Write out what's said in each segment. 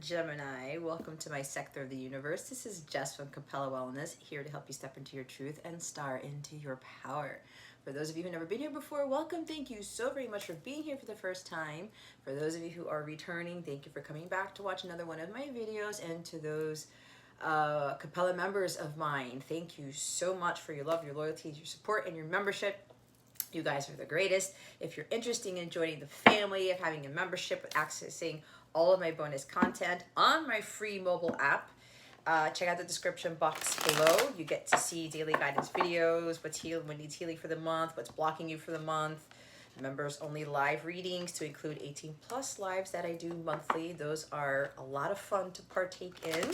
Gemini. Welcome to my sector of the universe. This is Jess from Capella Wellness, here to help you step into your truth and star into your power. For those of you who've never been here before, welcome. Thank you so very much for being here for the first time. For those of you who are returning, thank you for coming back to watch another one of my videos. And to those Capella members of mine, thank you so much for your love, your loyalty, your support, and your membership. You guys are the greatest. If you're interested in joining the family of having a membership with accessing all of my bonus content on my free mobile app, check out the description box below. You get to see daily guidance videos, what needs healing for the month, what's blocking you for the month, members only live readings to include 18 plus lives that I do monthly. Those are a lot of fun to partake in.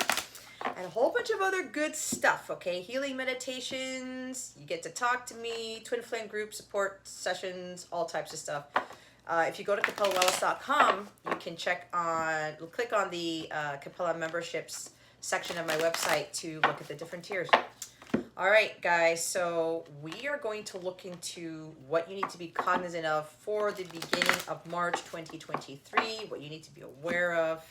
And a whole bunch of other good stuff, okay? Healing meditations, you get to talk to me, twin flame group support sessions, all types of stuff. If you go to capellawellness.com, you can click on the Capella memberships section of my website to look at the different tiers. All right, guys, so we are going to look into what you need to be cognizant of for the beginning of March 2023, what you need to be aware of.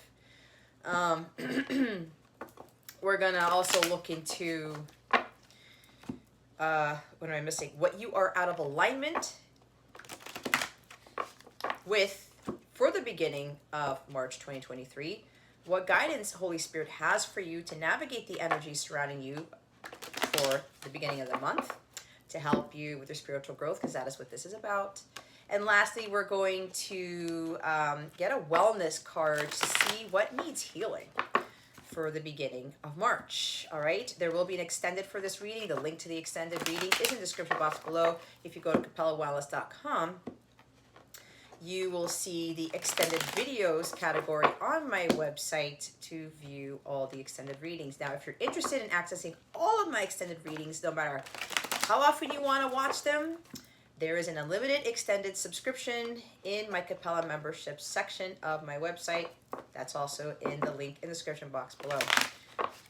We're going to also look into, what am I missing? What you are out of alignment with for the beginning of March 2023. What guidance Holy Spirit has for you to navigate the energy surrounding you for the beginning of the month, to help you with your spiritual growth, because that is what this is about. And lastly, we're going to get a wellness card to see what needs healing for the beginning of March. All right, there will be an extended for this reading. The link to the extended reading is in the description box below. If you go to capellawellness.com, you will see the extended videos category on my website to view all the extended readings. Now, if you're interested in accessing all of my extended readings, no matter how often you want to watch them, there is an unlimited extended subscription in my Capella membership section of my website. That's also in the link in the description box below.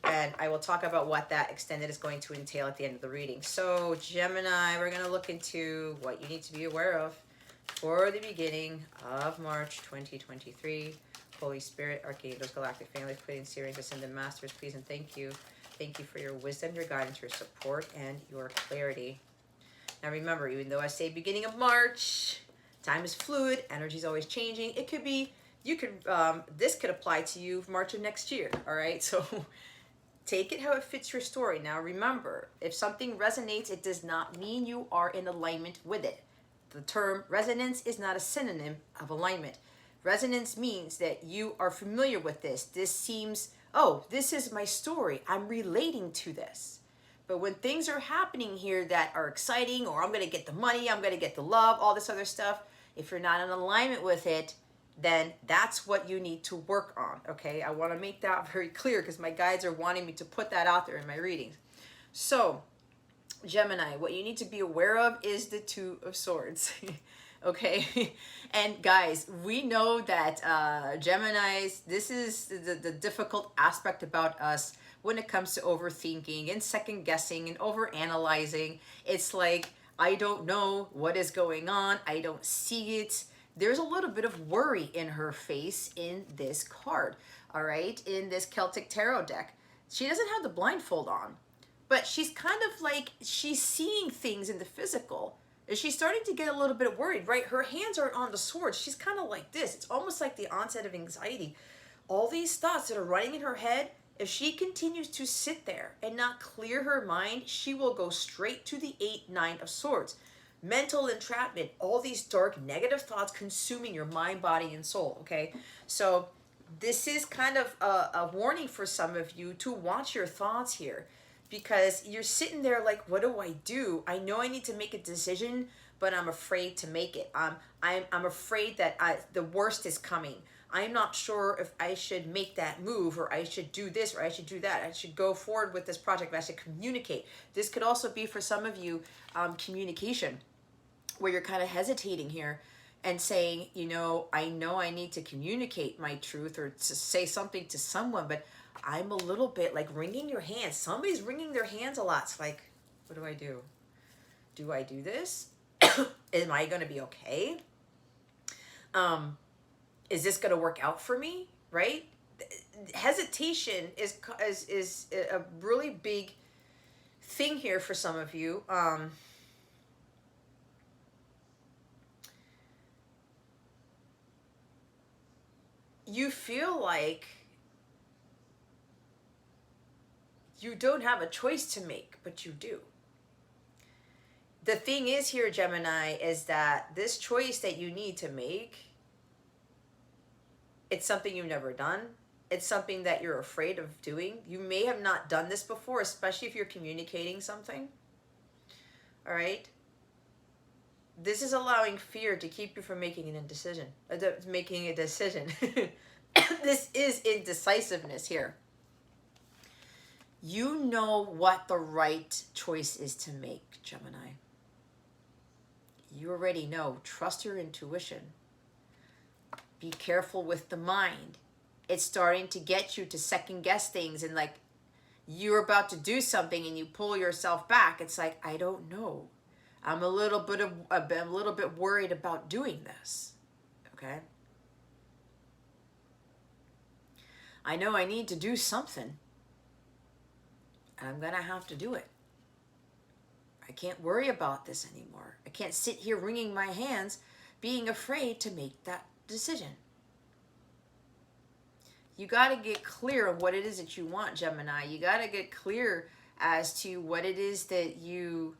And I will talk about what that extended is going to entail at the end of the reading. So Gemini, we're going to look into what you need to be aware of for the beginning of March 2023. Holy Spirit, Archangels, Galactic Families, Pleiadian, Sirians, Ascended Masters, please and thank you. Thank you for your wisdom, your guidance, your support, and your clarity. Now remember, even though I say beginning of March, time is fluid, energy is always changing. It could be, this could apply to you March of next year, all right? So take it how it fits your story. Now remember, if something resonates, it does not mean you are in alignment with it. The term resonance is not a synonym of alignment. Resonance means that you are familiar with this. This seems, oh, this is my story. I'm relating to this. But when things are happening here that are exciting, or I'm going to get the money, I'm going to get the love, all this other stuff, if you're not in alignment with it, then that's what you need to work on, okay? I want to make that very clear because my guides are wanting me to put that out there in my readings. So, Gemini, what you need to be aware of is the Two of Swords, okay? And guys, we know that Geminis, this is the difficult aspect about us when it comes to overthinking and second guessing and overanalyzing. It's like, I don't know what is going on. I don't see it. There's a little bit of worry in her face in this card, all right? In this Celtic Tarot deck. She doesn't have the blindfold on, but she's kind of like, she's seeing things in the physical. And she's starting to get a little bit worried, right? Her hands aren't on the sword. She's kind of like this. It's almost like the onset of anxiety. All these thoughts that are running in her head, if she continues to sit there and not clear her mind, she will go straight to the 8-9 of Swords. Mental entrapment, all these dark negative thoughts consuming your mind, body, and soul, okay? So this is kind of a warning for some of you to watch your thoughts here, because you're sitting there like, what do? I know I need to make a decision, but I'm afraid to make it. I'm afraid that the worst is coming. I'm not sure if I should make that move, or I should do this, or I should do that. I should go forward with this project. I should communicate. This could also be for some of you communication, where you're kind of hesitating here and saying, you know I need to communicate my truth or to say something to someone, but I'm a little bit like wringing your hands. Somebody's wringing their hands a lot. It's like, what do I do? Do I do this? Am I going to be okay? Is this going to work out for me? Right? hesitation is a really big thing here for some of you. You feel like you don't have a choice to make, but you do. The thing is here, Gemini, is that this choice that you need to make, it's something you've never done. It's something that you're afraid of doing. You may have not done this before, especially if you're communicating something. All right? This is allowing fear to keep you from making an indecision. Making a decision. This is indecisiveness here. You know what the right choice is to make, Gemini. You already know. Trust your intuition. Be careful with the mind. It's starting to get you to second guess things, and like you're about to do something and you pull yourself back. It's like, I don't know. I'm a little bit worried about doing this. Okay? I know I need to do something. I'm going to have to do it. I can't worry about this anymore. I can't sit here wringing my hands being afraid to make that decision. You got to get clear on what it is that you want, Gemini. You got to get clear as to what it is that you're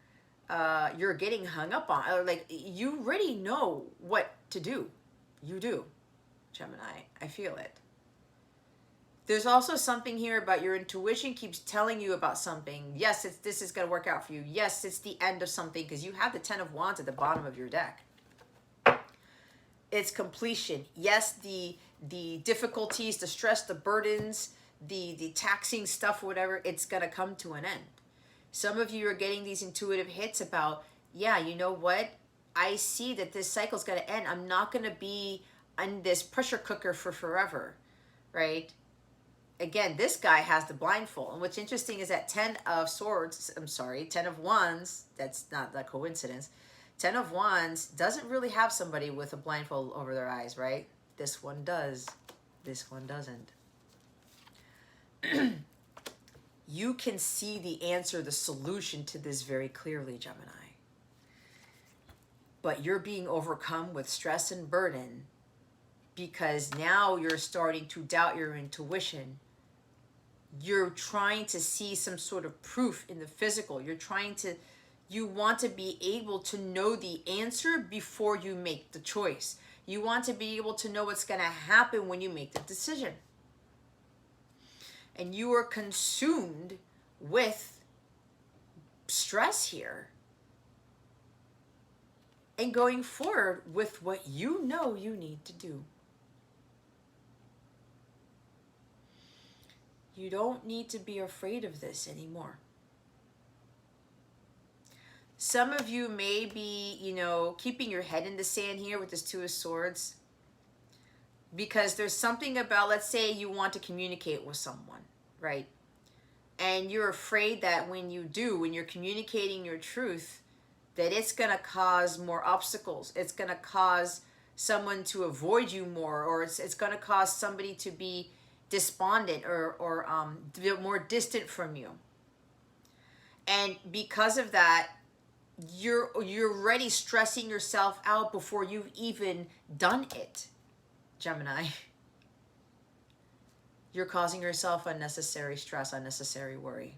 getting hung up on. Or like, you already know what to do. You do, Gemini. I feel it. There's also something here about your intuition keeps telling you about something. Yes, this is going to work out for you. Yes, it's the end of something, because you have the Ten of Wands at the bottom of your deck. It's completion. Yes, the difficulties, the stress, the burdens, the taxing stuff, whatever, it's going to come to an end. Some of you are getting these intuitive hits about, yeah, you know what? I see that this cycle is going to end. I'm not going to be on this pressure cooker for forever, right? Again, this guy has the blindfold. And what's interesting is that 10 of Wands, that's not a coincidence. 10 of Wands doesn't really have somebody with a blindfold over their eyes, right? This one does. This one doesn't. You can see the answer, the solution to this very clearly, Gemini. But you're being overcome with stress and burden because now you're starting to doubt your intuition. You're trying to see some sort of proof in the physical. You want to be able to know the answer before you make the choice. You want to be able to know what's going to happen when you make the decision. And you are consumed with stress here. And going forward with what you know you need to do. You don't need to be afraid of this anymore. Some of you may be, keeping your head in the sand here with this Two of Swords. Because there's something about, let's say you want to communicate with someone, right? And you're afraid that when you're communicating your truth, that it's going to cause more obstacles. It's going to cause someone to avoid you more, or it's going to cause somebody to be despondent or more distant from you. And because of that, you're already stressing yourself out before you've even done it, Gemini. You're causing yourself unnecessary stress, unnecessary worry.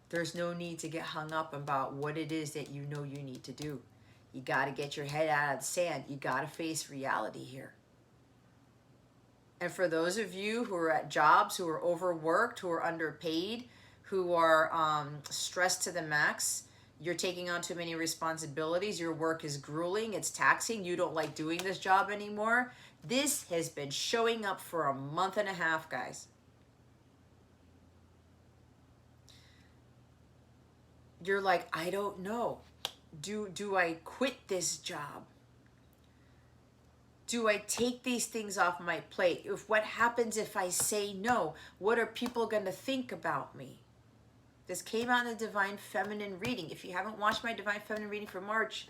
There's no need to get hung up about what it is that you know you need to do. You got to get your head out of the sand. You got to face reality here. And for those of you who are at jobs, who are overworked, who are underpaid, who are stressed to the max, you're taking on too many responsibilities, your work is grueling, it's taxing, you don't like doing this job anymore. This has been showing up for a month and a half, guys. You're like, I don't know. Do I quit this job? Do I take these things off my plate? What happens if I say no? What are people going to think about me? This came out in the Divine Feminine reading. If you haven't watched my Divine Feminine reading for March,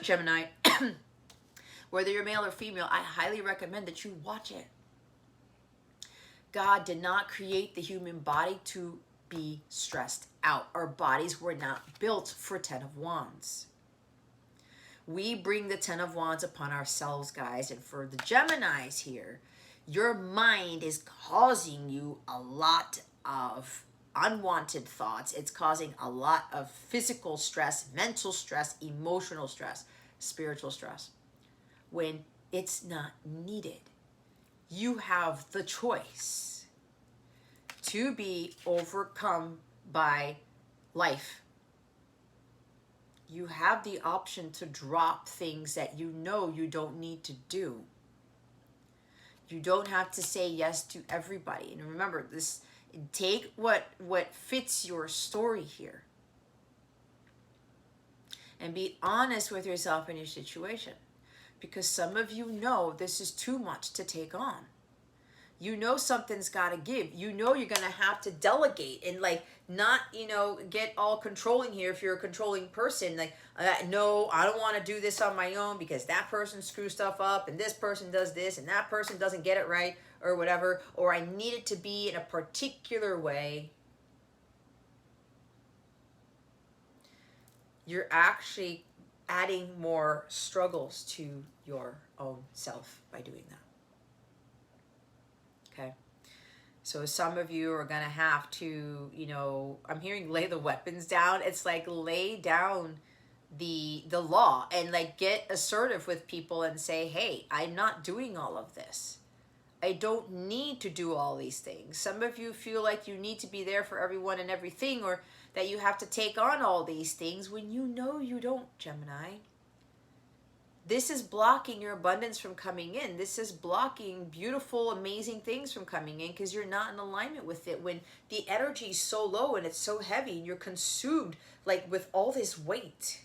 Gemini, whether you're male or female, I highly recommend that you watch it. God did not create the human body to be stressed out. Our bodies were not built for 10 of Wands. We bring the 10 of Wands upon ourselves, guys. And for the Geminis here, your mind is causing you a lot of unwanted thoughts. It's causing a lot of physical stress, mental stress, emotional stress, spiritual stress, when it's not needed. You have the choice to be overcome by life. You have the option to drop things that you know you don't need to do. You don't have to say yes to everybody. And remember, this, take what fits your story here. And be honest with yourself and your situation. Because some of you know this is too much to take on. You know something's got to give. You know you're going to have to delegate and not, get all controlling here if you're a controlling person. No, I don't want to do this on my own because that person screws stuff up and this person does this and that person doesn't get it right or whatever. Or I need it to be in a particular way. You're actually adding more struggles to your own self by doing that. Okay. So some of you are going to have to, I'm hearing lay the weapons down. It's like lay down the law and get assertive with people and say, hey, I'm not doing all of this. I don't need to do all these things. Some of you feel like you need to be there for everyone and everything, or that you have to take on all these things when you know you don't, Gemini. This is blocking your abundance from coming in. This is blocking beautiful, amazing things from coming in because you're not in alignment with it. When the energy is so low and it's so heavy and you're consumed with all this weight,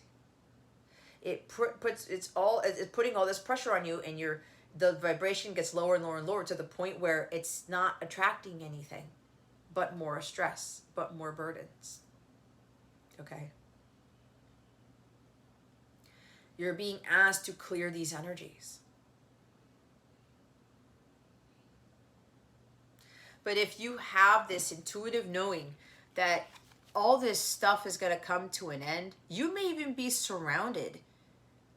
it's putting all this pressure on you, and the vibration gets lower and lower and lower to the point where it's not attracting anything but more stress, but more burdens. Okay? You're being asked to clear these energies. But if you have this intuitive knowing that all this stuff is going to come to an end, you may even be surrounded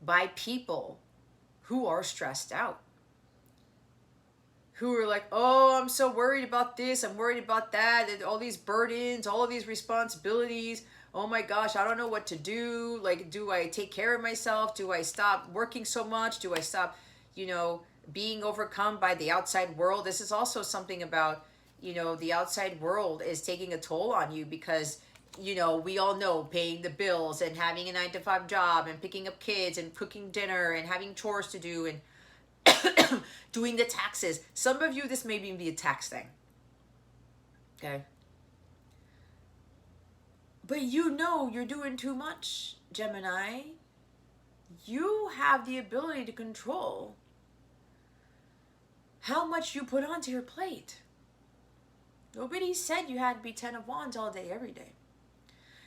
by people who are stressed out. Who are like, oh, I'm so worried about this, I'm worried about that, and all these burdens, all of these responsibilities. Oh my gosh, I don't know what to do. Do I take care of myself? Do I stop working so much? Do I stop, being overcome by the outside world? This is also something about, the outside world is taking a toll on you because, we all know paying the bills and having a 9-to-5 job and picking up kids and cooking dinner and having chores to do and doing the taxes. Some of you, this may even be a tax thing. Okay. But you're doing too much, Gemini. You have the ability to control how much you put onto your plate. Nobody said you had to be 10 of Wands all day, every day.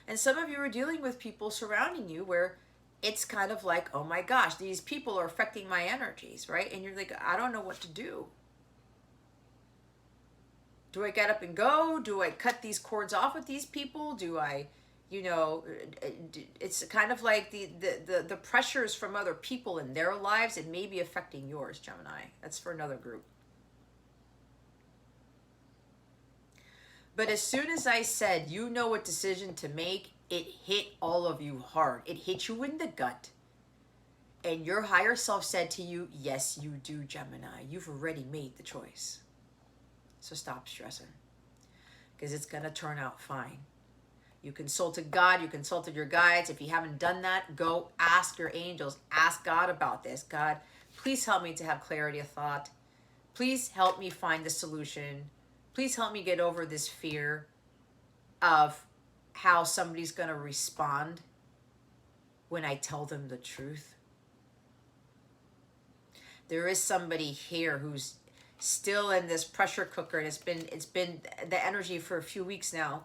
And some of you are dealing with people surrounding you where it's kind of like, oh my gosh, these people are affecting my energies, right? And you're like, I don't know what to do. Do I get up and go? Do I cut these cords off with these people? Do I, it's kind of like the pressures from other people in their lives, it may be affecting yours, Gemini. That's for another group. But as soon as I said, you know what decision to make, it hit all of you hard. It hit you in the gut. And your higher self said to you, yes, you do, Gemini. You've already made the choice. So stop stressing. Because it's going to turn out fine. You consulted God. You consulted your guides. If you haven't done that, go ask your angels. Ask God about this. God, please help me to have clarity of thought. Please help me find the solution. Please help me get over this fear of how somebody's going to respond when I tell them the truth. There is somebody here who's still in this pressure cooker, and it's been the energy for a few weeks now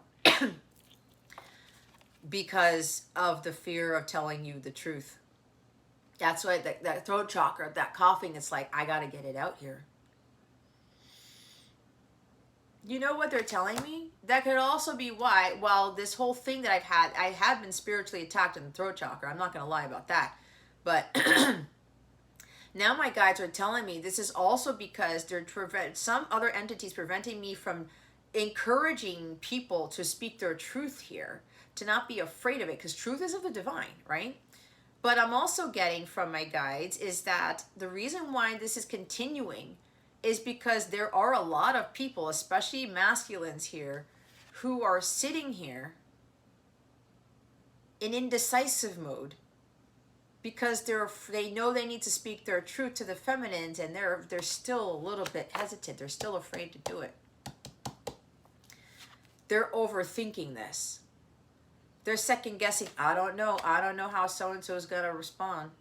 because of the fear of telling you the truth. That's why that throat chakra, that coughing, it's like, I got to get it out here. You know what they're telling me? That could also be why, well, this whole thing that I have been spiritually attacked in the throat chakra. I'm not going to lie about that. But now my guides are telling me this is also because they're some other entities preventing me from encouraging people to speak their truth here, to not be afraid of it, because truth is of the divine, right? But I'm also getting from my guides is that the reason why this is continuing is because there are a lot of people, especially masculines here, who are sitting here in indecisive mode because they know they need to speak their truth to the feminines, and they're still a little bit hesitant. They're still afraid to do it. They're overthinking this. They're second guessing. I don't know how so and so is going to respond.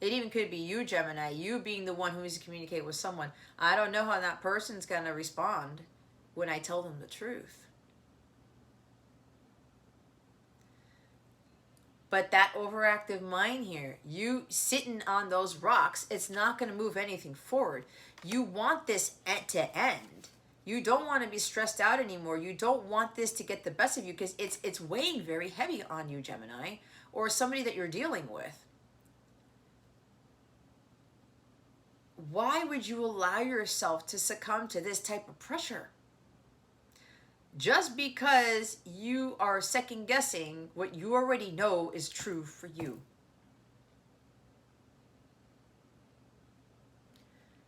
It even could be you, Gemini, you being the one who needs to communicate with someone. I don't know how that person's going to respond when I tell them the truth. But that overactive mind here, you sitting on those rocks, it's not going to move anything forward. You want this to end. You don't want to be stressed out anymore. You don't want this to get the best of you because it's weighing very heavy on you, Gemini, or somebody that you're dealing with. Why would you allow yourself to succumb to this type of pressure? Just because you are second guessing what you already know is true for you.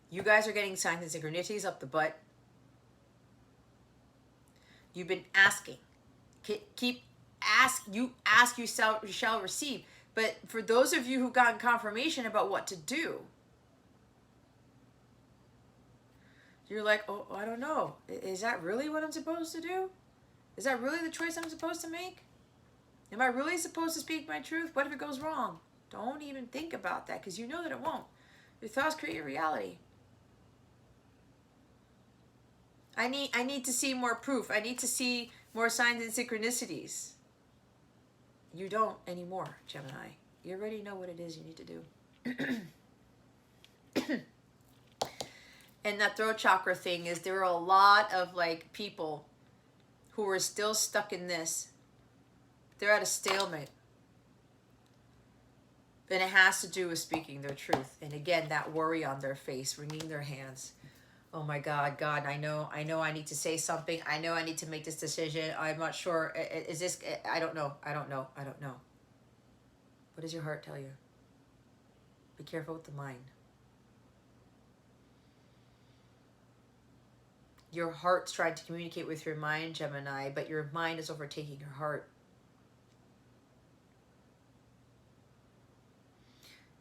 You guys are getting signs and synchronicities up the butt. You've been asking. You ask, you shall receive. But for those of you who've gotten confirmation about what to do, you're like, oh, I don't know. Is that really what I'm supposed to do? Is that really the choice I'm supposed to make? Am I really supposed to speak my truth? What if it goes wrong? Don't even think about that because you know that it won't. Your thoughts create your reality. I need to see more proof. I need to see more signs and synchronicities. You don't anymore, Gemini. You already know what it is you need to do. And that throat chakra thing is there are a lot of like people who are still stuck in this. They're at a stalemate. And it has to do with speaking their truth. And again, that worry on their face, wringing their hands. Oh my God, I know I need to say something. I know I need to make this decision. I'm not sure. Is this, I don't know. What does your heart tell you? Be careful with the mind. Your heart's trying to communicate with your mind, Gemini, but your mind is overtaking your heart.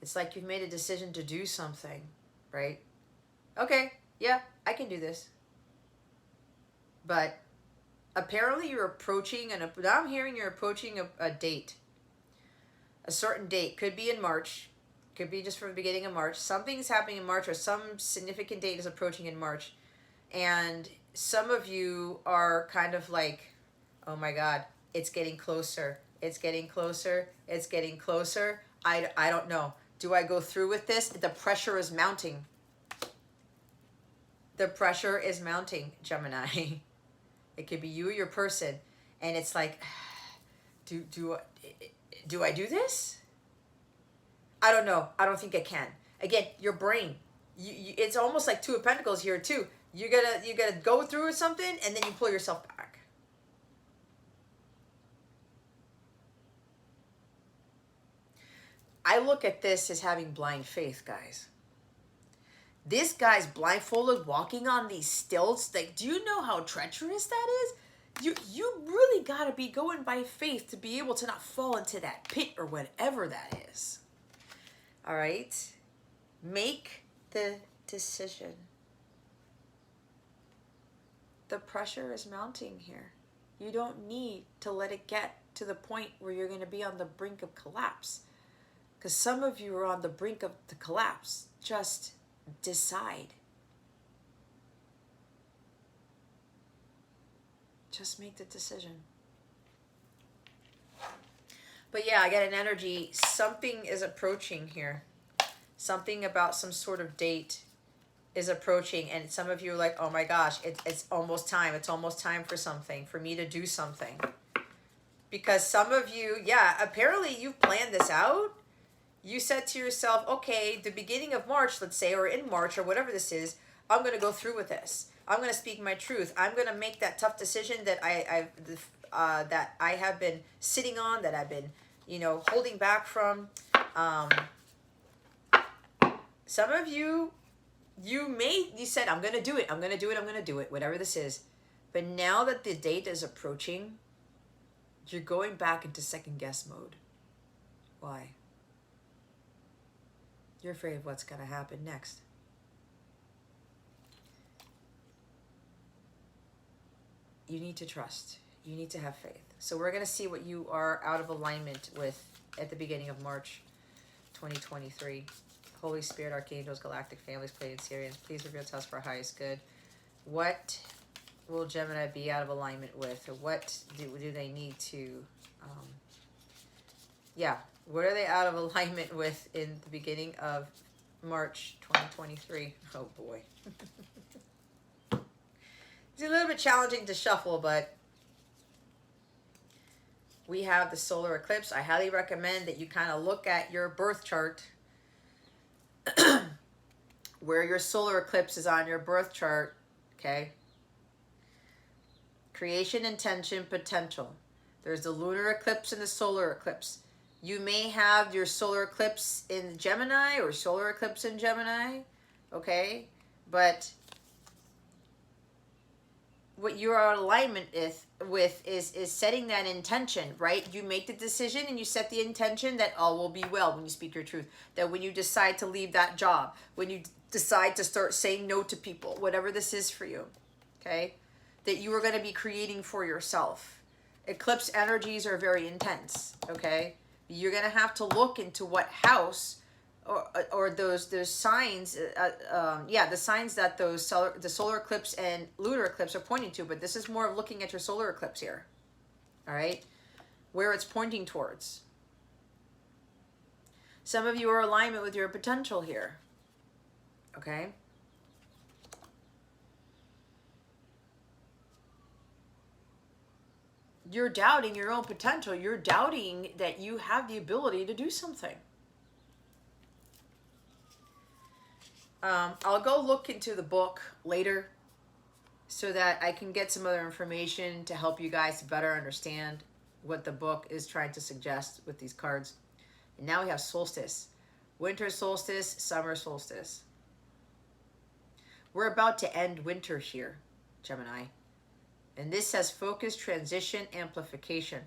It's like you've made a decision to do something, right? Okay, yeah, I can do this. But apparently you're approaching, now I'm hearing you're approaching a date. A certain date. Could be in March. Could be just from the beginning of March. Something's happening in March, or some significant date is approaching in March. And some of you are kind of like, oh my God, it's getting closer. It's getting closer. It's getting closer. I don't know. Do I go through with this? The pressure is mounting. The pressure is mounting, Gemini. It could be you or your person. And it's like, do I do this? I don't know. I don't think I can. Again, your brain. It's almost like Two of Pentacles here too. You gotta go through with something and then you pull yourself back. I look at this as having blind faith, guys. This guy's blindfolded, walking on these stilts. Like, do you know how treacherous that is? You really gotta be going by faith to be able to not fall into that pit or whatever that is. All right? Make the decision. The pressure is mounting here. You don't need to let it get to the point where you're going to be on the brink of collapse. Because some of you are on the brink of the collapse. Just decide. Just make the decision. But yeah, I get an energy. Something is approaching here. Something about some sort of date. is approaching, and some of you are like, oh my gosh, it's almost time. It's almost time for something, for me to do something. Because some of you, yeah, apparently you've planned this out. You said to yourself, okay, the beginning of March, let's say, or in March, or whatever this is, I'm going to go through with this. I'm going to speak my truth. I'm going to make that tough decision that that I have been sitting on, that I've been, holding back from. Some of you, you said, I'm going to do it. I'm going to do it. I'm going to do it. Whatever this is. But now that the date is approaching, you're going back into second guess mode. Why? You're afraid of what's going to happen next. You need to trust. You need to have faith. So we're going to see what you are out of alignment with at the beginning of March 2023. Holy Spirit, Archangels, Galactic Families, Pleiadian Syrians, please reveal to us for our highest good. What will Gemini be out of alignment with? Or what do they need to... what are they out of alignment with in the beginning of March 2023? Oh boy. It's a little bit challenging to shuffle, but we have the solar eclipse. I highly recommend that you kind of look at your birth chart, where your solar eclipse is on your birth chart, okay? Creation, intention, potential. There's the lunar eclipse and the solar eclipse. You may have your solar eclipse in Gemini or solar eclipse in Gemini, okay? But what you're out of alignment with is setting that intention, right? You make the decision and you set the intention that all will be well when you speak your truth. That when you decide to leave that job, when you decide to start saying no to people, whatever this is for you, okay? That you are going to be creating for yourself. Eclipse energies are very intense, okay? You're going to have to look into what house or those signs, the signs that the solar eclipse and lunar eclipse are pointing to. But this is more of looking at your solar eclipse here, all right? Where it's pointing towards. Some of you are in alignment with your potential here, okay? You're doubting your own potential. You're doubting that you have the ability to do something. I'll go look into the book later so that I can get some other information to help you guys better understand what the book is trying to suggest with these cards. And now we have solstice. Winter solstice, summer solstice. We're about to end winter here, Gemini. And this says focus, transition, amplification.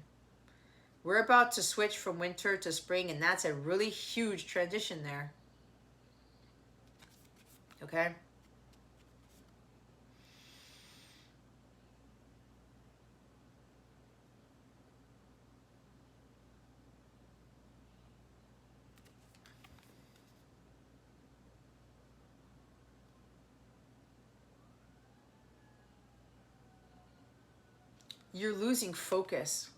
We're about to switch from winter to spring, and that's a really huge transition there. Okay? You're losing focus.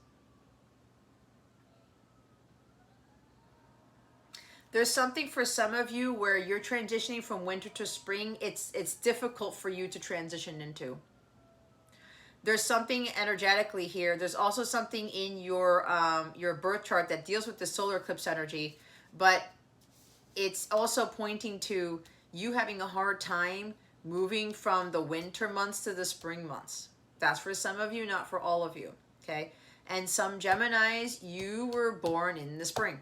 There's something for some of you where you're transitioning from winter to spring. It's difficult for you to transition into. There's something energetically here. There's also something in your birth chart that deals with the solar eclipse energy, but it's also pointing to you having a hard time moving from the winter months to the spring months. That's for some of you, not for all of you, okay? And some Geminis, you were born in the spring,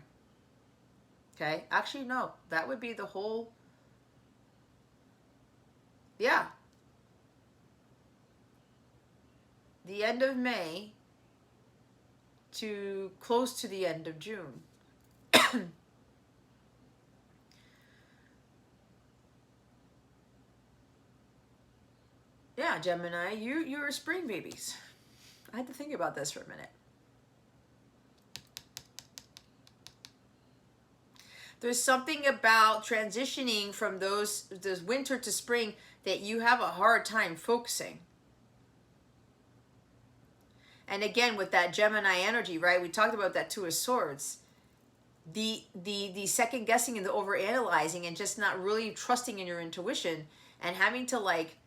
okay? Actually, no, that would be the whole, yeah. The end of May to close to the end of June. Yeah, Gemini, you're spring babies. I had to think about this for a minute. There's something about transitioning from those winter to spring that you have a hard time focusing. And again, with that Gemini energy, right? We talked about that Two of Swords. The second guessing and the over analyzing and just not really trusting in your intuition and having to like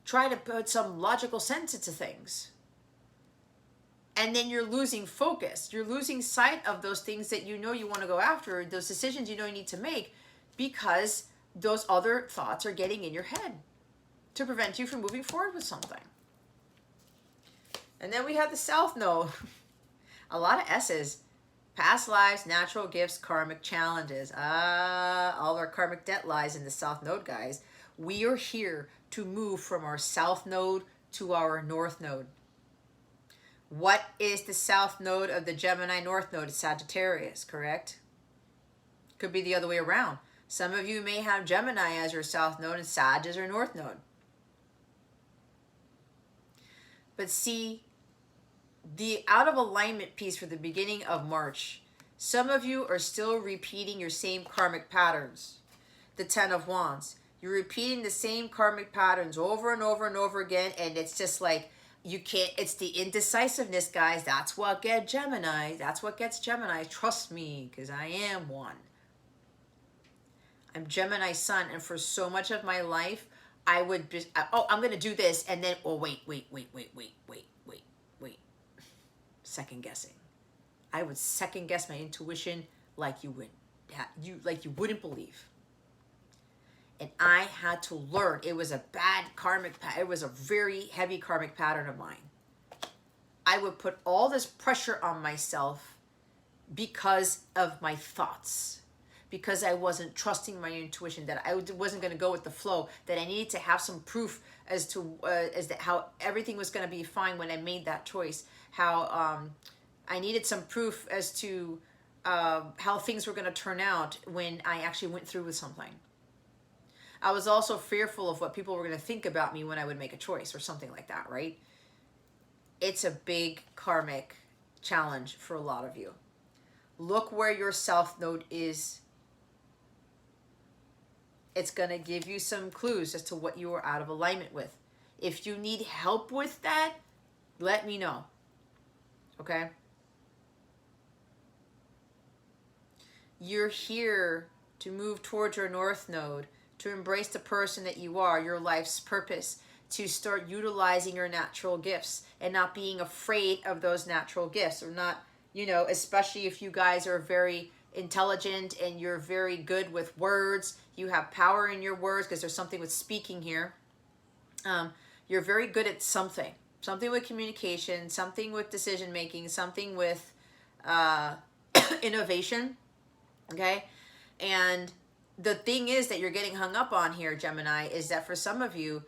try to put some logical sense into things. And then you're losing focus. You're losing sight of those things that you know you want to go after, those decisions you know you need to make, because those other thoughts are getting in your head to prevent you from moving forward with something. And then we have the South Node. A lot of S's. Past lives, natural gifts, karmic challenges. All our karmic debt lies in the South Node, guys. We are here to move from our South Node to our North Node. What is the South Node of the Gemini North Node? It's Sagittarius, correct? Could be the other way around. Some of you may have Gemini as your South Node and Sag as your North Node. But see, the out of alignment piece for the beginning of March, some of you are still repeating your same karmic patterns. The Ten of Wands. You're repeating the same karmic patterns over and over and over again, and it's just like, you can't, it's the indecisiveness, guys. That's what gets Gemini. That's what gets Gemini. Trust me, because I am one. I'm Gemini sun, and for so much of my life, I would just, oh, I'm going to do this, and then, oh, wait. Second guessing. I would second guess my intuition like you wouldn't believe. And I had to learn. It was a bad karmic pattern. It was a very heavy karmic pattern of mine. I would put all this pressure on myself because of my thoughts, because I wasn't trusting my intuition, that I wasn't going to go with the flow, that I needed to have some proof as to how everything was going to be fine when I made that choice, how I needed some proof as to how things were going to turn out when I actually went through with something. I was also fearful of what people were going to think about me when I would make a choice or something like that, right? It's a big karmic challenge for a lot of you. Look where your South Node is. It's going to give you some clues as to what you are out of alignment with. If you need help with that, let me know. Okay? You're here to move towards your North Node, to embrace the person that you are, your life's purpose, to start utilizing your natural gifts and not being afraid of those natural gifts, or not, especially if you guys are very intelligent and you're very good with words, you have power in your words, because there's something with speaking here. You're very good at something with communication, something with decision making, something with innovation. Okay. And the thing is that you're getting hung up on here, Gemini, is that for some of you,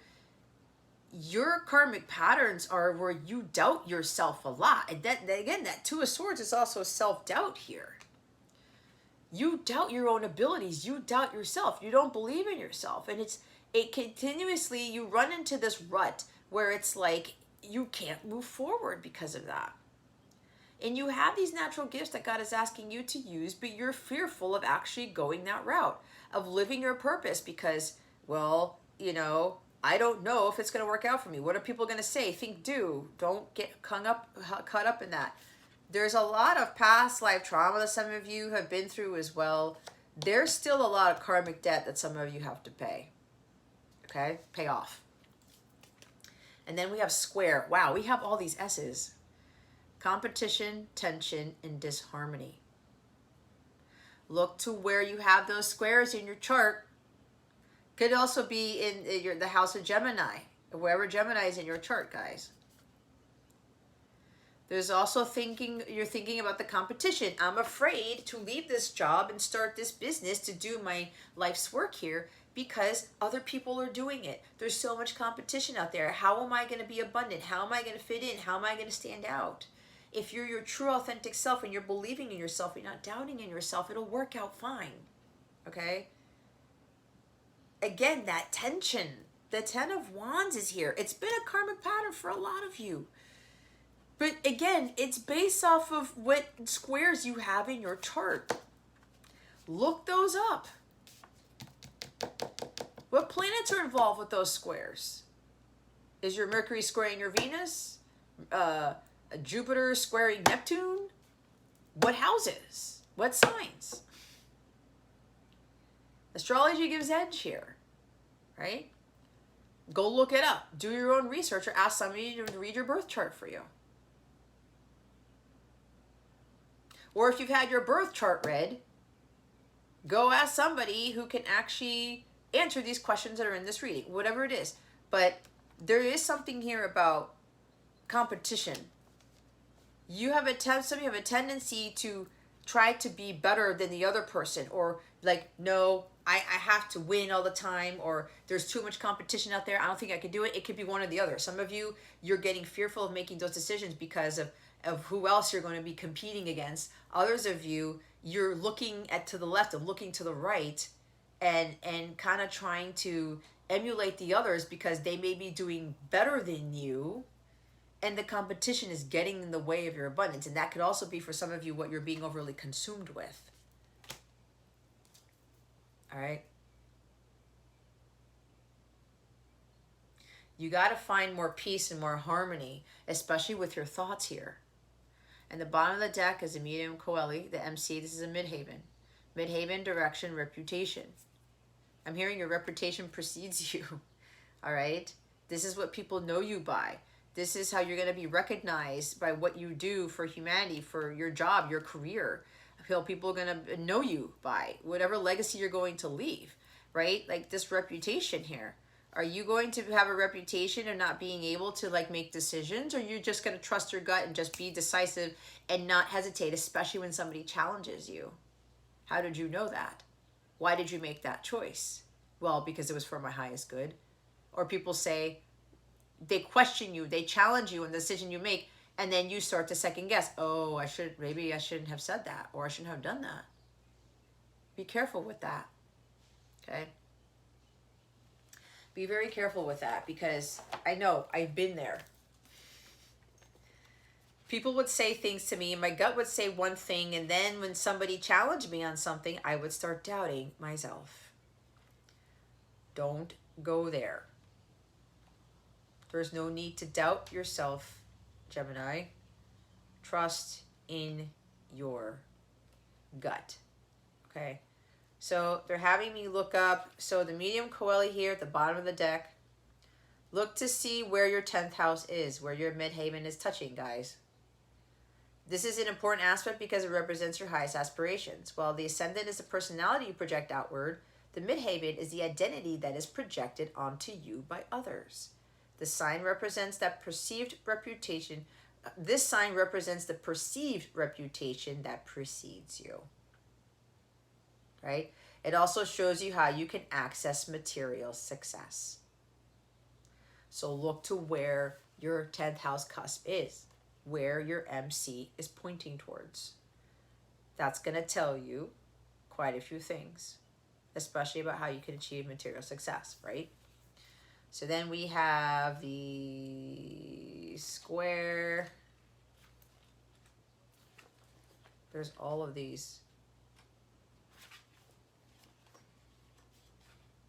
your karmic patterns are where you doubt yourself a lot. And that, again, that Two of Swords is also self-doubt here. You doubt your own abilities. You doubt yourself. You don't believe in yourself. And it continuously, you run into this rut where it's like you can't move forward because of that. And you have these natural gifts that God is asking you to use, but you're fearful of actually going that route, of living your purpose, because, well, I don't know if it's going to work out for me. What are people going to say? Think, do. Don't get caught up in that. There's a lot of past life trauma that some of you have been through as well. There's still a lot of karmic debt that some of you have to pay. Okay? Pay off. And then we have square. Wow, we have all these S's. Competition, tension, and disharmony. Look to where you have those squares in your chart. Could also be in the house of Gemini, wherever Gemini is in your chart, guys. There's also you're thinking about the competition. I'm afraid to leave this job and start this business to do my life's work here because other people are doing it. There's so much competition out there. How am I going to be abundant? How am I going to fit in? How am I going to stand out? If you're your true authentic self and you're believing in yourself, you're not doubting in yourself, it'll work out fine. Okay? Again, that tension. The Ten of Wands is here. It's been a karmic pattern for a lot of you. But again, it's based off of what squares you have in your chart. Look those up. What planets are involved with those squares? Is your Mercury squaring your Venus? Jupiter squaring Neptune? What houses? What signs? Astrology gives edge here, right? Go look it up. Do your own research or ask somebody to read your birth chart for you. Or if you've had your birth chart read, go ask somebody who can actually answer these questions that are in this reading, whatever it is. But there is something here about competition. You have some of you have a tendency to try to be better than the other person, or like, no, I have to win all the time, or there's too much competition out there, I don't think I can do it. It could be one or the other. Some of you, you're getting fearful of making those decisions because of who else you're going to be competing against. Others of you, you're looking to the left and looking to the right and kind of trying to emulate the others because they may be doing better than you, and the competition is getting in the way of your abundance. And that could also be, for some of you, what you're being overly consumed with. All right? You got to find more peace and more harmony, especially with your thoughts here. And the bottom of the deck is a medium coeli, the MC. This is a midhaven. Midhaven, direction, reputation. I'm hearing your reputation precedes you. All right? This is what people know you by. This is how you're going to be recognized, by what you do for humanity, for your job, your career. People are going to know you by whatever legacy you're going to leave, right? Like this reputation here. Are you going to have a reputation of not being able to like make decisions, or you're just going to trust your gut and just be decisive and not hesitate, especially when somebody challenges you? How did you know that? Why did you make that choice? Well, because it was for my highest good. Or people say, they question you, they challenge you in the decision you make, and then you start to second guess. Oh, maybe I shouldn't have said that, or I shouldn't have done that. Be careful with that. Okay? Be very careful with that, because I know I've been there. People would say things to me, and my gut would say one thing, and then when somebody challenged me on something, I would start doubting myself. Don't go there. There's no need to doubt yourself, Gemini. Trust in your gut. Okay? So they're having me look up. So the medium coeli here at the bottom of the deck. Look to see where your 10th house is, where your midhaven is touching, guys. This is an important aspect because it represents your highest aspirations. While the ascendant is the personality you project outward, the midhaven is the identity that is projected onto you by others. The sign represents that perceived reputation. This sign represents the perceived reputation that precedes you. Right? It also shows you how you can access material success. So look to where your 10th house cusp is, where your MC is pointing towards. That's going to tell you quite a few things, especially about how you can achieve material success, right? So then we have the square. There's all of these.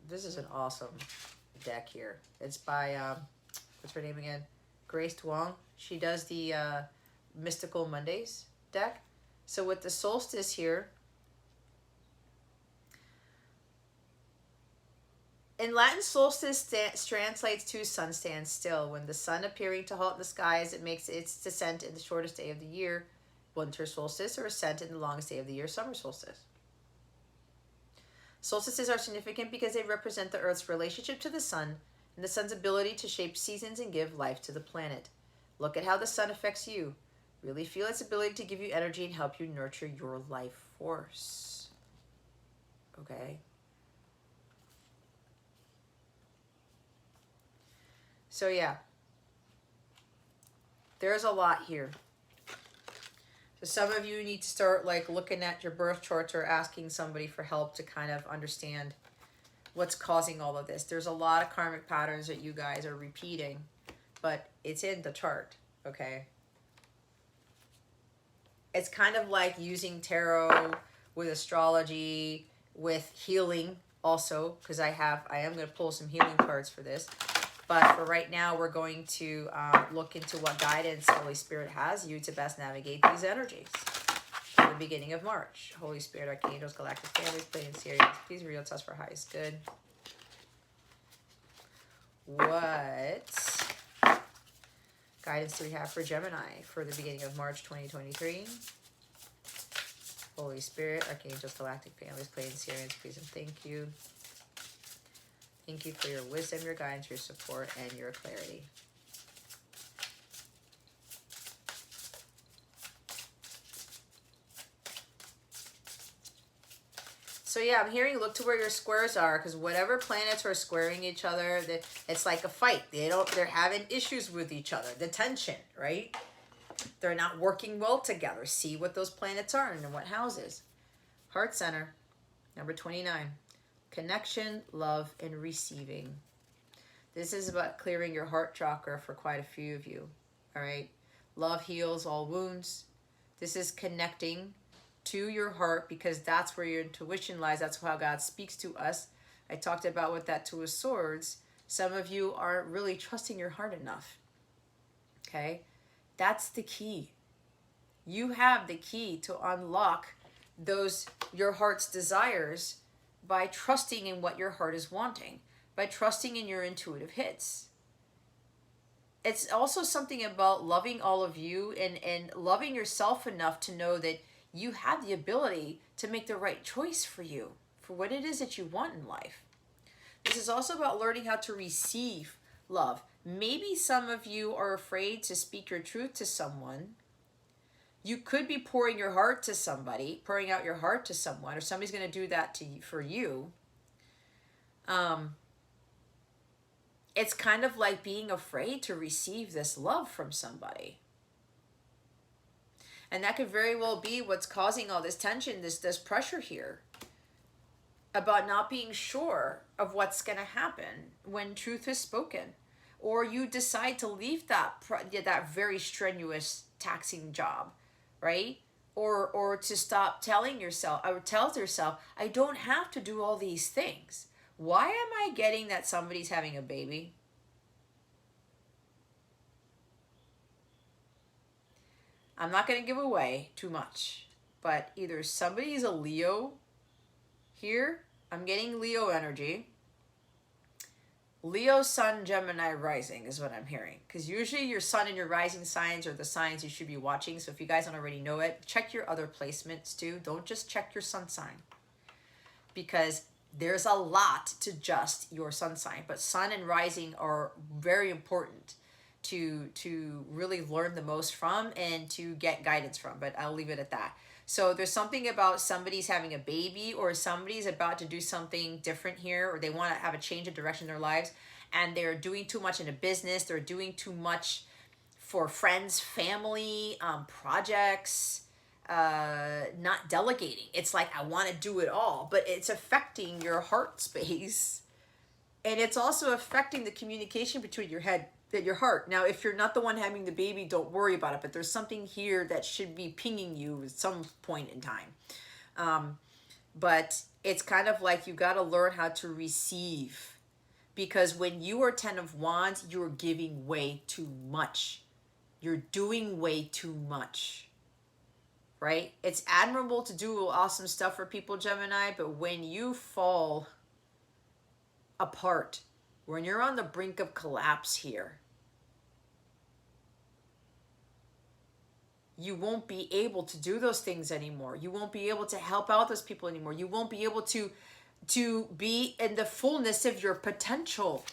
This is an awesome deck here. It's by, what's her name again? Grace Duong. She does the Mystical Mondays deck. So with the solstice here, in Latin, solstice translates to sun stands still. When the sun appearing to halt in the skies, it makes its descent in the shortest day of the year, winter solstice, or ascent in the longest day of the year, summer solstice. Solstices are significant because they represent the Earth's relationship to the sun and the sun's ability to shape seasons and give life to the planet. Look at how the sun affects you. Really feel its ability to give you energy and help you nurture your life force. Okay? So yeah, there's a lot here. So some of you need to start like looking at your birth charts or asking somebody for help to kind of understand what's causing all of this. There's a lot of karmic patterns that you guys are repeating, but it's in the chart, okay? It's kind of like using tarot with astrology, with healing also, because I am going to pull some healing cards for this. But for right now, we're going to look into what guidance Holy Spirit has you to best navigate these energies for the beginning of March. Holy Spirit, Archangels, Galactic Families, Pleiadians, Sirians, please reveal to us for highest good. what guidance do we have for Gemini for the beginning of March 2023? Holy Spirit, Archangels, Galactic Families, Plane, Syrians, please and thank you. Thank you for your wisdom, your guidance, your support, and your clarity. So yeah, I'm hearing look to where your squares are, because whatever planets are squaring each other, it's like a fight. They're having issues with each other. The tension, right? They're not working well together. See what those planets are and in what houses. Heart center, number 29. Connection, love, and receiving. This is about clearing your heart chakra for quite a few of you. All right. Love heals all wounds. This is connecting to your heart, because that's where your intuition lies. That's how God speaks to us. I talked about with that Two of Swords. Some of you aren't really trusting your heart enough. Okay? That's the key. You have the key to unlock your heart's desires by trusting in what your heart is wanting, by trusting in your intuitive hits. It's also something about loving all of you and loving yourself enough to know that you have the ability to make the right choice for you, for what it is that you want in life. This is also about learning how to receive love. Maybe some of you are afraid to speak your truth to someone. You could be pouring your heart to somebody, pouring out your heart to someone, or somebody's going to do that for you. It's kind of like being afraid to receive this love from somebody. And that could very well be what's causing all this tension, this pressure here, about not being sure of what's going to happen when truth is spoken. Or you decide to leave that very strenuous, taxing job, right? Or to stop telling yourself, or tells yourself, I don't have to do all these things. Why am I getting that somebody's having a baby? I'm not going to give away too much, but either somebody is a Leo here. I'm getting Leo energy. Leo, Sun, Gemini, Rising is what I'm hearing. Because usually your Sun and your Rising signs are the signs you should be watching. So if you guys don't already know it, check your other placements too. Don't just check your Sun sign. Because there's a lot to just your Sun sign. But Sun and Rising are very important to really learn the most from and to get guidance from. But I'll leave it at that. So there's something about somebody's having a baby, or somebody's about to do something different here, or they want to have a change of direction in their lives, and they're doing too much in a business. They're doing too much for friends, family, projects, not delegating. It's like, I want to do it all, but it's affecting your heart space. And it's also affecting the communication between your head and your heart. Now, if you're not the one having the baby, don't worry about it. But there's something here that should be pinging you at some point in time. But it's kind of like you got to learn how to receive. Because when you are 10 of Wands, you're giving way too much. You're doing way too much. Right? It's admirable to do awesome stuff for people, Gemini. But when you fall apart, when you're on the brink of collapse here, you won't be able to do those things anymore. You won't be able to help out those people anymore. You won't be able to be in the fullness of your potential.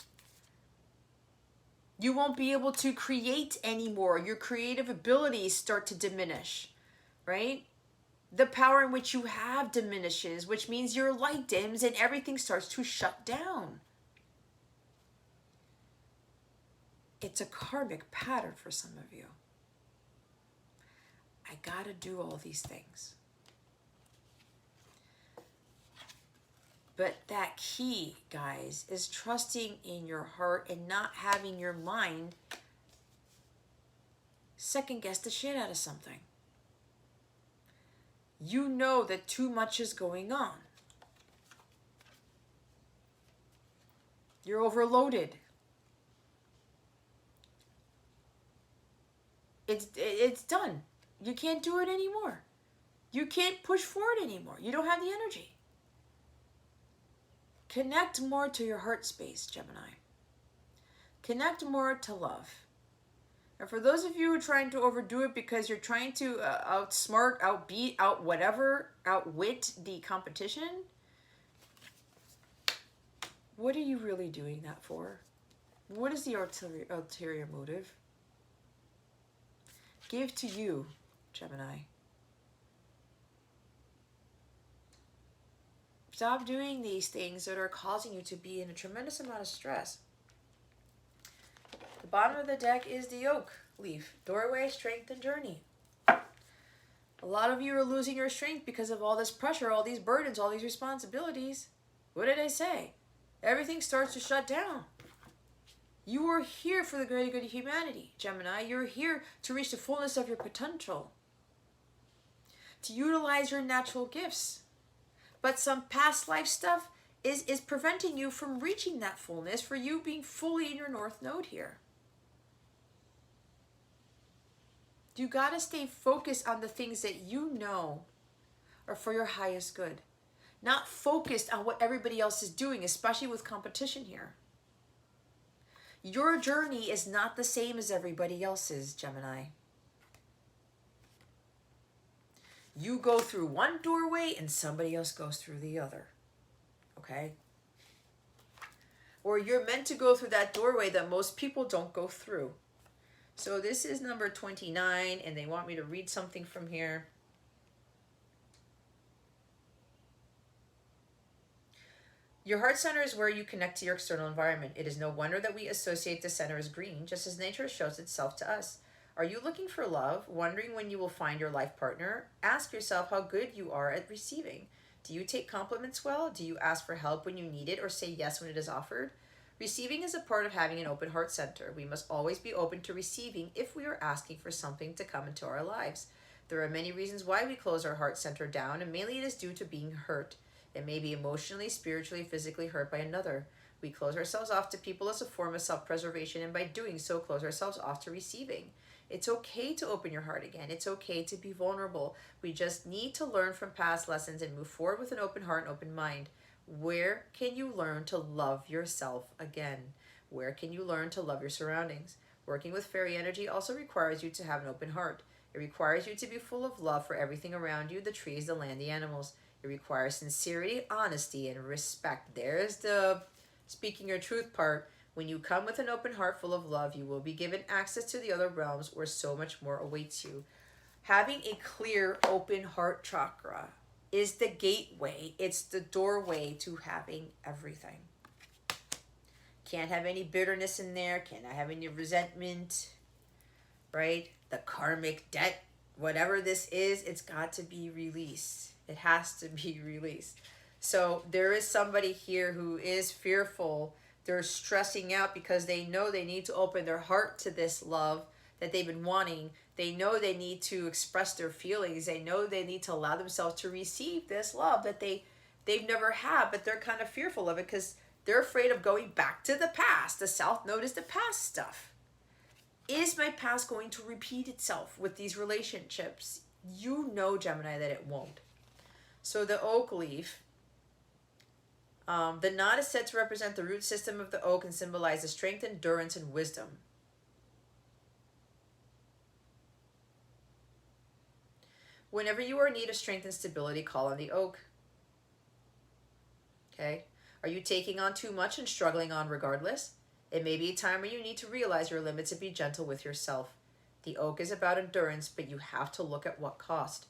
You won't be able to create anymore. Your creative abilities start to diminish, right? The power in which you have diminishes, which means your light dims and everything starts to shut down. It's a karmic pattern for some of you. I gotta do all these things. But that key, guys, is trusting in your heart and not having your mind second guess the shit out of something. You know that too much is going on. You're overloaded. It's done. You can't do it anymore. You can't push forward anymore. You don't have the energy. Connect more to your heart space, Gemini. Connect more to love. And for those of you who are trying to overdo it because you're trying to outsmart, outbeat, outwit the competition, what are you really doing that for? What is the ulterior motive? Give to you, Gemini. Stop doing these things that are causing you to be in a tremendous amount of stress. The bottom of the deck is the oak leaf. Doorway, strength, and journey. A lot of you are losing your strength because of all this pressure, all these burdens, all these responsibilities. What did I say? Everything starts to shut down. You are here for the greater good of humanity, Gemini. You're here to reach the fullness of your potential, to utilize your natural gifts. But some past life stuff is preventing you from reaching that fullness, for you being fully in your north node here. You got to stay focused on the things that you know are for your highest good. Not focused on what everybody else is doing, especially with competition here. Your journey is not the same as everybody else's, Gemini. You go through one doorway and somebody else goes through the other. Okay? Or you're meant to go through that doorway that most people don't go through. So this is number 29, and they want me to read something from here. Your heart center is where you connect to your external environment. It is no wonder that we associate the center as green, just as nature shows itself to us. Are you looking for love, wondering when you will find your life partner? Ask yourself how good you are at receiving. Do you take compliments well? Do you ask for help when you need it or say yes when it is offered? Receiving is a part of having an open heart center. We must always be open to receiving if we are asking for something to come into our lives. There are many reasons why we close our heart center down, and mainly it is due to being hurt. It may be emotionally, spiritually, physically hurt by another. We close ourselves off to people as a form of self-preservation, and by doing so, close ourselves off to receiving. It's okay to open your heart again. It's okay to be vulnerable. We just need to learn from past lessons and move forward with an open heart and open mind. Where can you learn to love yourself again? Where can you learn to love your surroundings? Working with fairy energy also requires you to have an open heart. It requires you to be full of love for everything around you, the trees, the land, the animals. It requires sincerity, honesty, and respect. There's the speaking your truth part. When you come with an open heart full of love, you will be given access to the other realms where so much more awaits you. Having a clear, open heart chakra is the gateway. It's the doorway to having everything. Can't have any bitterness in there. Can't have any resentment, right? The karmic debt, whatever this is, it's got to be released. It has to be released. So there is somebody here who is fearful. They're stressing out because they know they need to open their heart to this love that they've been wanting. They know they need to express their feelings. They know they need to allow themselves to receive this love that they've never had, but they're kind of fearful of it because they're afraid of going back to the past. The South Node is the past stuff. Is my past going to repeat itself with these relationships? You know, Gemini, that it won't. So the oak leaf, the knot is said to represent the root system of the oak and symbolizes strength, endurance, and wisdom. Whenever you are in need of strength and stability, call on the oak. Okay? Are you taking on too much and struggling on regardless? It may be a time where you need to realize your limits and be gentle with yourself. The oak is about endurance, but you have to look at what cost.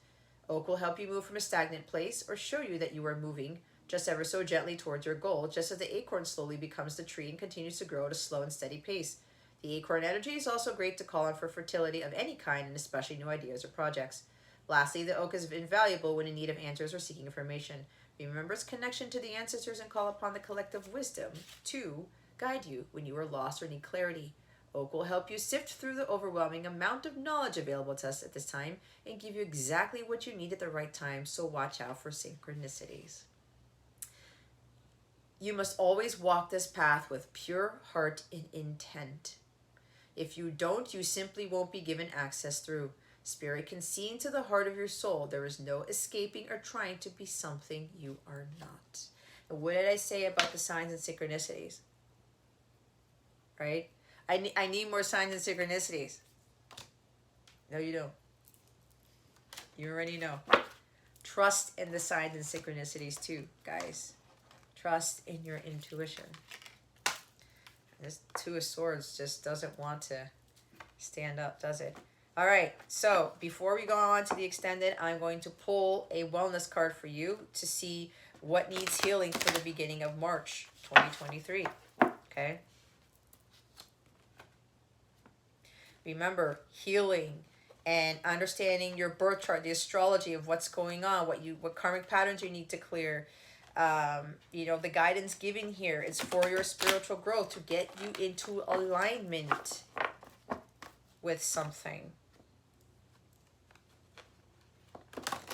Oak will help you move from a stagnant place or show you that you are moving just ever so gently towards your goal, just as the acorn slowly becomes the tree and continues to grow at a slow and steady pace. The acorn energy is also great to call on for fertility of any kind, and especially new ideas or projects. Lastly, the oak is invaluable when in need of answers or seeking information. Remember its connection to the ancestors and call upon the collective wisdom to guide you when you are lost or need clarity. Oak will help you sift through the overwhelming amount of knowledge available to us at this time and give you exactly what you need at the right time, so watch out for synchronicities. You must always walk this path with pure heart and intent. If you don't, you simply won't be given access through. Spirit can see into the heart of your soul. There is no escaping or trying to be something you are not. And what did I say about the signs and synchronicities? Right? I need more signs and synchronicities. No, you don't. You already know. Trust in the signs and synchronicities too, guys. Trust in your intuition. This Two of Swords just doesn't want to stand up, does it? All right, so before we go on to the extended, I'm going to pull a wellness card for you to see what needs healing for the beginning of March 2023. Okay? Remember, healing and understanding your birth chart, the astrology of what's going on, what karmic patterns you need to clear. You know, the guidance given here is for your spiritual growth to get you into alignment with something.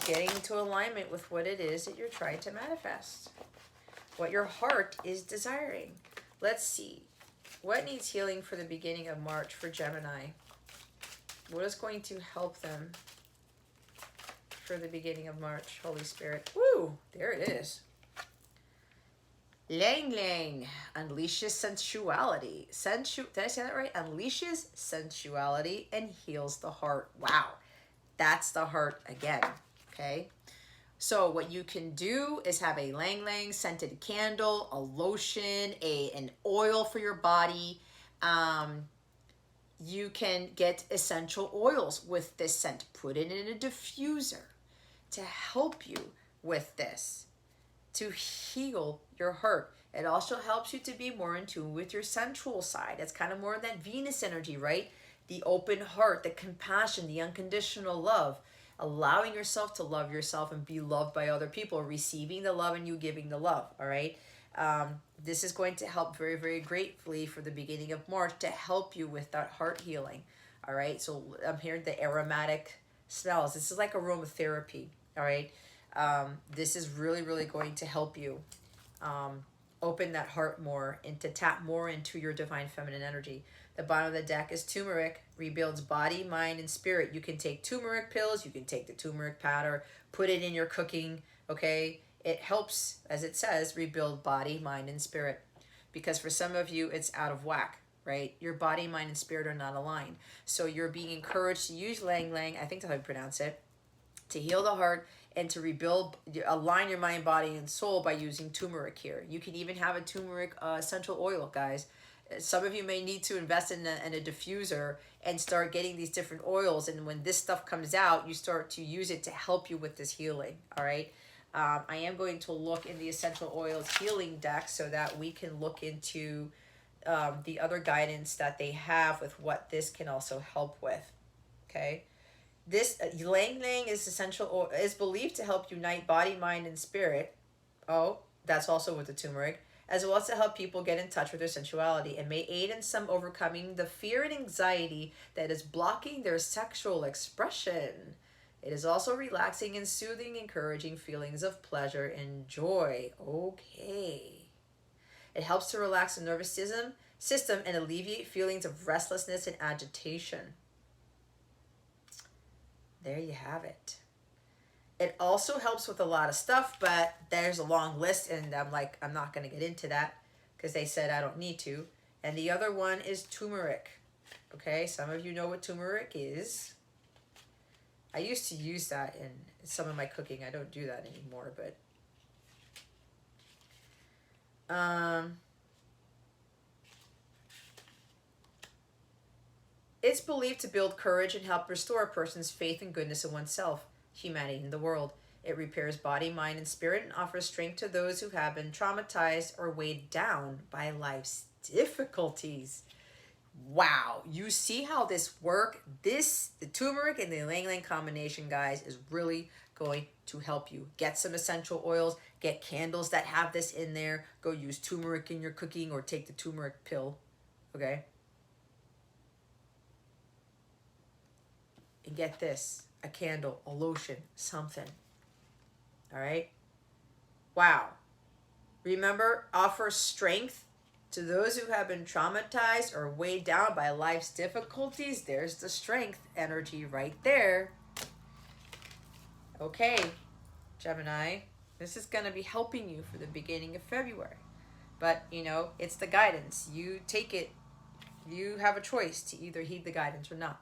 Getting into alignment with what it is that you're trying to manifest. What your heart is desiring. Let's see. What needs healing for the beginning of March for Gemini? What is going to help them for the beginning of March, Holy Spirit? Woo! There it is. Lang Lang unleashes sensuality. Did I say that right? Unleashes sensuality and heals the heart. Wow. That's the heart again. Okay. So what you can do is have a Lang Lang scented candle, a lotion, an oil for your body. You can get essential oils with this scent. Put it in a diffuser to help you with this, to heal your heart. It also helps you to be more in tune with your sensual side. It's kind of more of that Venus energy, right? The open heart, the compassion, the unconditional love, allowing yourself to love yourself and be loved by other people, receiving the love and you giving the love, all right? This is going to help very, very greatly for the beginning of March to help you with that heart healing. All right. So I'm hearing the aromatic smells. This is like aromatherapy. All right. This is really, really going to help you open that heart more and to tap more into your divine feminine energy. The bottom of the deck is turmeric, rebuilds body, mind, and spirit. You can take turmeric pills. You can take the turmeric powder, put it in your cooking. Okay. It helps, as it says, rebuild body, mind, and spirit. Because for some of you, it's out of whack, right? Your body, mind, and spirit are not aligned. So you're being encouraged to use Lang Lang, I think that's how you pronounce it, to heal the heart and to rebuild, align your mind, body, and soul by using turmeric here. You can even have a turmeric essential oil, guys. Some of you may need to invest in a diffuser and start getting these different oils. And when this stuff comes out, you start to use it to help you with this healing, all right? I am going to look in the essential oils healing deck so that we can look into the other guidance that they have with what this can also help with. Okay, this Lang Lang is essential oil, is believed to help unite body, mind, and spirit. Oh, that's also with the turmeric, as well as to help people get in touch with their sensuality and may aid in some overcoming the fear and anxiety that is blocking their sexual expression. It is also relaxing and soothing, encouraging feelings of pleasure and joy. Okay. It helps to relax the nervous system and alleviate feelings of restlessness and agitation. There you have it. It also helps with a lot of stuff, but there's a long list, and I'm not going to get into that because they said I don't need to. And the other one is turmeric. Okay, some of you know what turmeric is. I used to use that in some of my cooking. I don't do that anymore, but it's believed to build courage and help restore a person's faith and goodness in oneself, humanity, and the world. It repairs body, mind, and spirit and offers strength to those who have been traumatized or weighed down by life's difficulties. Wow, you see how this works? The turmeric and the Lang Lang combination, guys, is really going to help you. Get some essential oils, get candles that have this in there. Go use turmeric in your cooking or take the turmeric pill, okay? And get this, a candle, a lotion, something, all right? Wow. Remember, offer strength to those who have been traumatized or weighed down by life's difficulties. There's the strength energy right there. Okay, Gemini, this is going to be helping you for the beginning of February. But, you know, it's the guidance. You take it You have a choice to either heed the guidance or not.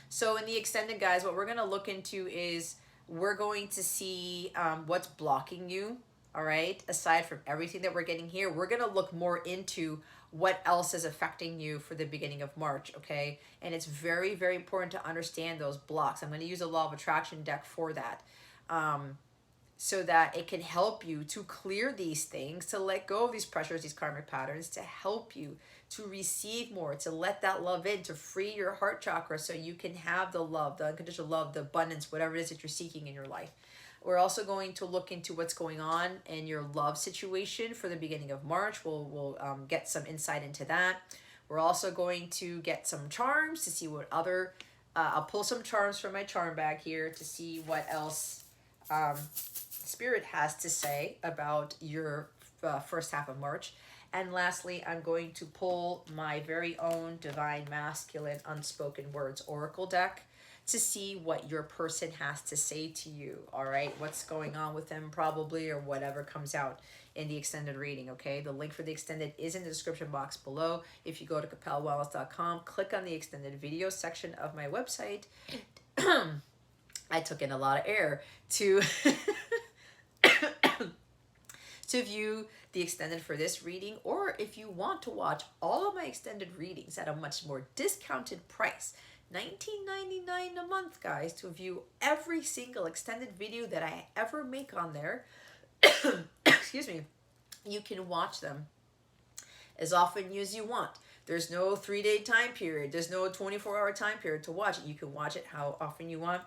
So in the extended, guys, what we're going to look into is we're going to see what's blocking you, all right? Aside from everything that we're getting here, we're going to look more into what else is affecting you for the beginning of March, okay? And it's very, very important to understand those blocks. I'm going to use a law of attraction deck for that. So that it can help you to clear these things, to let go of these pressures, these karmic patterns, to help you to receive more, to let that love in, to free your heart chakra so you can have the love, the unconditional love, the abundance, whatever it is that you're seeking in your life. We're also going to look into what's going on in your love situation for the beginning of March. We'll get some insight into that. We're also going to get some charms to see what other, I'll pull some charms from my charm bag here to see what else Spirit has to say about your first half of March. And lastly, I'm going to pull my very own Divine Masculine Unspoken Words Oracle deck to see what your person has to say to you, all right? What's going on with them probably, or whatever comes out in the extended reading, okay? The link for the extended is in the description box below. If you go to capellawellness.com, click on the extended video section of my website. I took in a lot of air to to view the extended for this reading, or if you want to watch all of my extended readings at a much more discounted price, $19.99 a month, guys, to view every single extended video that I ever make on there. Excuse me. You can watch them as often as you want. There's no 3-day time period. There's no 24-hour time period to watch it. You can watch it how often you want,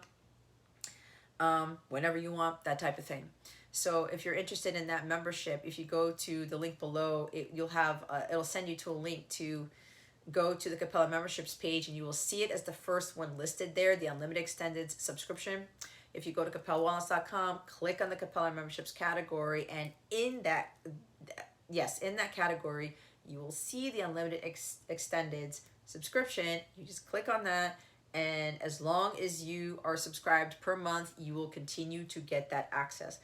whenever you want, that type of thing. So if you're interested in that membership, if you go to the link below, it'll send you to a link to go to the Capella memberships page, and you will see it as the first one listed there, the unlimited extended subscription. If you go to capellawellness.com, click on the Capella memberships category, and in that category, you will see the unlimited extended subscription. You just click on that, and as long as you are subscribed per month, you will continue to get that access.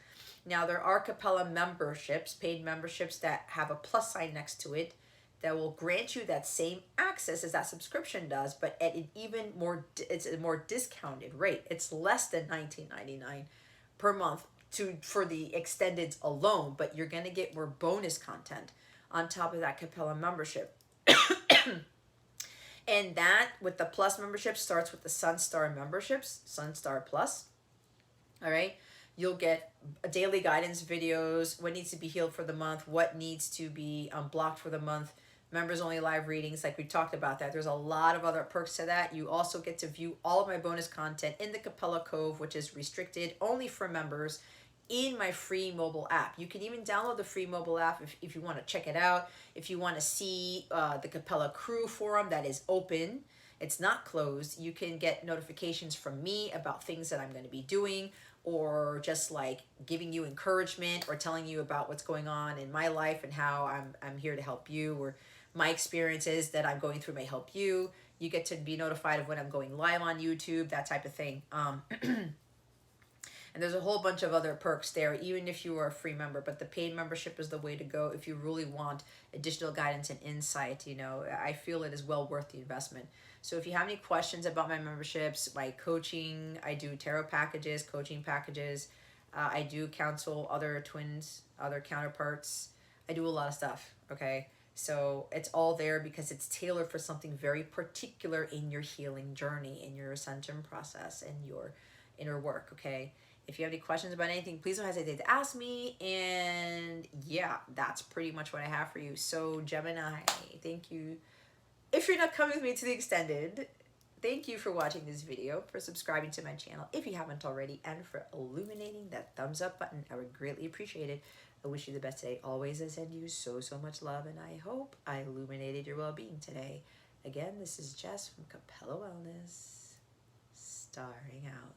Now, there are Capella memberships, paid memberships, that have a plus sign next to it that will grant you that same access as that subscription does, but at an even more, it's a more discounted rate. It's less than $19.99 per month for the extendeds alone, but you're going to get more bonus content on top of that Capella membership. And that, with the plus membership, starts with the Sunstar memberships, Sunstar Plus. All right. You'll get daily guidance videos, what needs to be healed for the month, what needs to be blocked for the month, members only live readings, like we talked about that. There's a lot of other perks to that. You also get to view all of my bonus content in the Capella Cove, which is restricted only for members, in my free mobile app. You can even download the free mobile app if you want to check it out. If you want to see the Capella Crew forum that is open, it's not closed. You can get notifications from me about things that I'm going to be doing, or just like giving you encouragement or telling you about what's going on in my life and how I'm here to help you, or my experiences that I'm going through may help you. You get to be notified of when I'm going live on YouTube, that type of thing. And there's a whole bunch of other perks there, even if you are a free member. But the paid membership is the way to go if you really want additional guidance and insight. You know, I feel it is well worth the investment. So if you have any questions about my memberships, my coaching, I do tarot packages, coaching packages. I do counsel other twins, other counterparts. I do a lot of stuff, okay? So it's all there because it's tailored for something very particular in your healing journey, in your ascension process, and your inner work, okay? If you have any questions about anything, please don't hesitate to ask me. And yeah, that's pretty much what I have for you. So Gemini, thank you. If you're not coming with me to the extended, thank you for watching this video, for subscribing to my channel if you haven't already, and for illuminating that thumbs up button. I would greatly appreciate it. I wish you the best today. Always, I send you so much love, and I hope I illuminated your well-being today. Again, this is Jess from Capella Wellness, starring out.